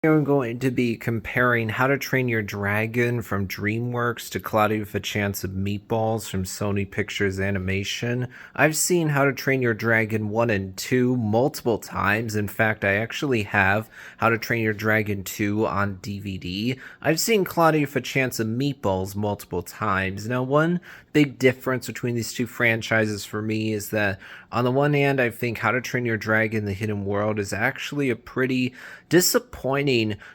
I'm going to be comparing How to Train Your Dragon from DreamWorks to Cloudy with a Chance of Meatballs from Sony Pictures Animation. I've seen How to Train Your Dragon 1 and 2 multiple times. In fact, I actually have How to Train Your Dragon 2 on DVD. I've seen Cloudy with a Chance of Meatballs multiple times. Now, one big difference between these two franchises for me is that on the one hand, I think How to Train Your Dragon The Hidden World is actually a pretty disappointing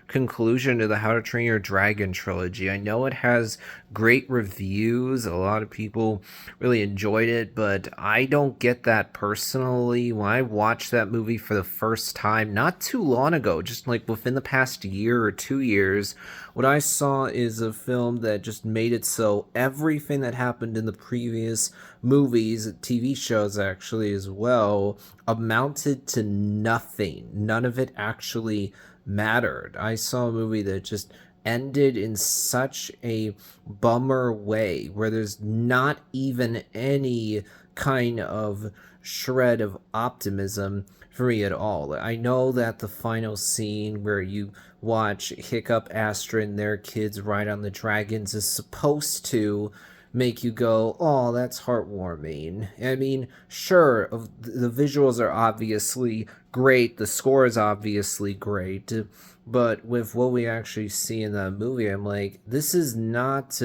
conclusion to the How to Train Your Dragon trilogy. I know it has great reviews. A lot of people really enjoyed it, but I don't get that personally. When I watched that movie for the first time not too long ago, just like within the past year or 2 years, what I saw is a film that just made it so everything that happened in the previous movies, TV shows actually as well, amounted to nothing. None of it actually mattered. I saw a movie that just ended in such a bummer way where there's not even any kind of shred of optimism for me at all. I know that the final scene where you watch Hiccup, Astra, and their kids ride on the dragons is supposed to make you go, oh, that's heartwarming. I mean, sure, the visuals are obviously great, the score is obviously great, but with what we actually see in that movie, I'm like, this is not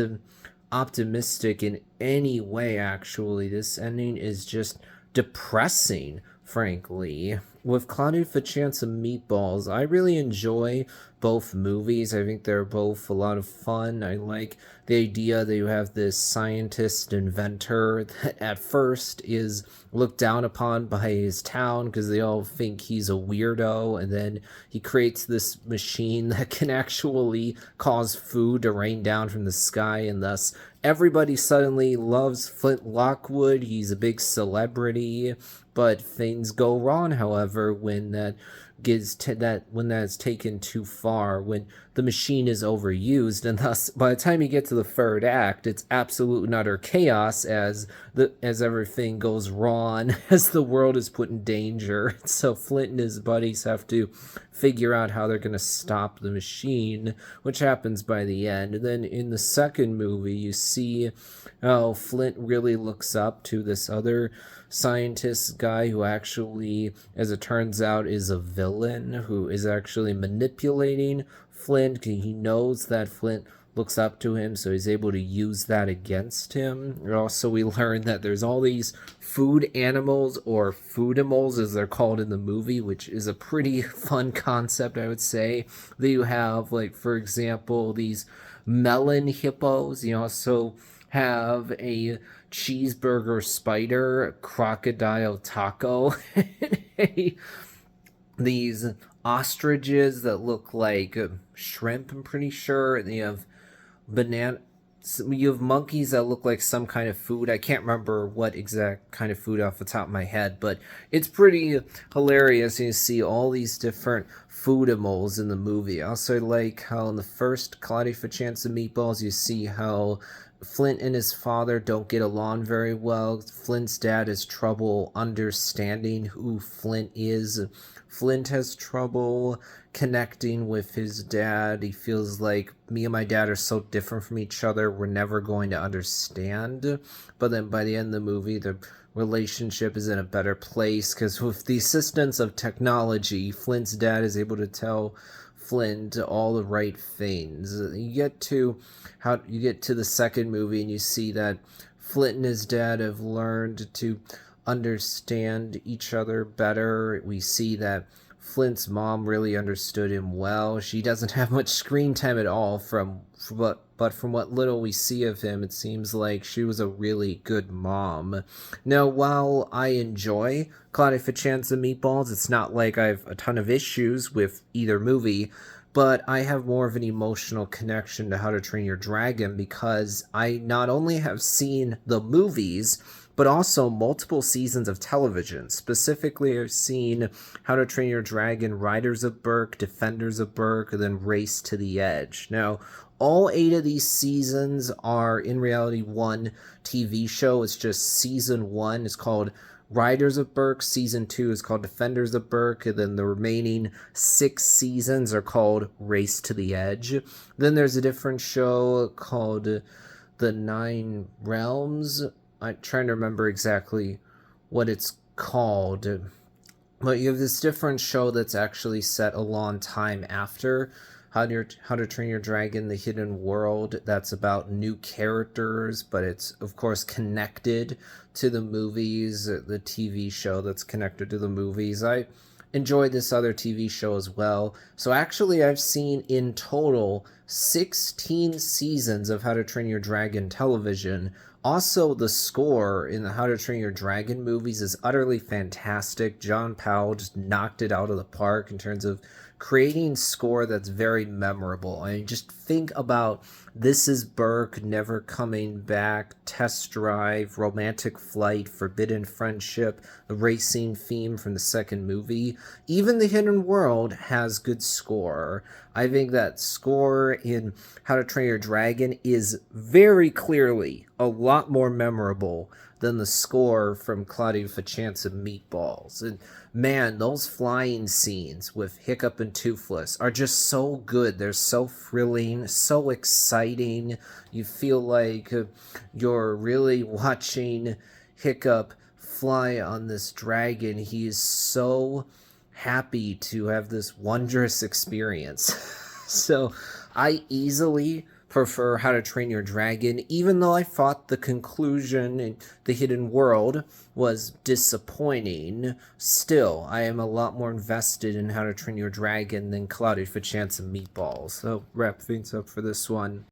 optimistic in any way, actually. This ending is just depressing, frankly. With Cloudy with a Chance of Meatballs, I really enjoy both movies. I think they're both a lot of fun. I like the idea that you have this scientist inventor that at first is looked down upon by his town because they all think he's a weirdo, and then he creates this machine that can actually cause food to rain down from the sky, and thus everybody suddenly loves Flint Lockwood. He's a big celebrity, but things go wrong, however, when when that's taken too far, when the machine is overused, and thus by the time you get to the third act, it's absolute and utter chaos as everything goes wrong, as the world is put in danger. So Flint and his buddies have to figure out how they're going to stop the machine, which happens by the end. And then in the second movie, you see how Flint really looks up to this other scientist guy who actually, as it turns out, is a villain who is actually manipulating Flint. He knows that Flint looks up to him, so he's able to use that against him. And also, we learn that there's all these food animals, or foodimals as they're called in the movie, which is a pretty fun concept, I would say. That you have, like, for example, these melon hippos. You also have a cheeseburger spider, a crocodile taco, these ostriches that look like shrimp, I'm pretty sure. And you have banana. You have monkeys that look like some kind of food. I can't remember what exact kind of food off the top of my head, but it's pretty hilarious. You see all these different foodimals in the movie. Also, like how in the first Cloudy for Chance of Meatballs, you see how Flint and his father don't get along very well. Flint's dad has trouble understanding who Flint is. Flint has trouble connecting with his dad. He feels like me and my dad are so different from each other, we're never going to understand. But then by the end of the movie, the relationship is in a better place because with the assistance of technology, Flint's dad is able to tell Flint all the right things. You get to the second movie and you see that Flint and his dad have learned to understand each other better. We see that Flint's mom really understood him well. She doesn't have much screen time at all but from what little we see of him, it seems like she was a really good mom. Now, while I enjoy Cloudy for Chance of Meatballs, it's not like I have a ton of issues with either movie, but I have more of an emotional connection to How to Train Your Dragon because I not only have seen the movies, but also multiple seasons of television. Specifically, I've seen How to Train Your Dragon, Riders of Berk, Defenders of Berk, and then Race to the Edge. Now, all 8 of these seasons are in reality one TV show. It's just season 1. It's called Riders of Berk. Season 2 is called Defenders of Berk, and then the remaining 6 seasons are called Race to the Edge. Then there's a different show called The Nine Realms. I'm trying to remember exactly what it's called. But you have this different show that's actually set a long time after How to Train Your Dragon: The Hidden World. That's about new characters, but it's of course connected to the movies, the TV show that's connected to the movies. I enjoyed this other TV show as well. So actually I've seen in total 16 seasons of How to Train Your Dragon television. Also, the score in the How to Train Your Dragon movies is utterly fantastic. John Powell just knocked it out of the park in terms of creating score that's very memorable. I mean, just think about This Is Berk, Never Coming Back, Test Drive, Romantic Flight, Forbidden Friendship, the racing theme from the second movie. Even The Hidden World has good score. I think that score in How to Train Your Dragon is very clearly a lot more memorable than the score from Cloudy with a Chance of Meatballs. And man, those flying scenes with Hiccup and Toothless are just so good. They're so thrilling, so exciting. You feel like you're really watching Hiccup fly on this dragon. He is so happy to have this wondrous experience. So I easily prefer How to Train Your Dragon, even though I thought the conclusion in The Hidden World was disappointing. Still, I am a lot more invested in How to Train Your Dragon than Cloudy with a Chance of Meatballs. So wrap things up for this one.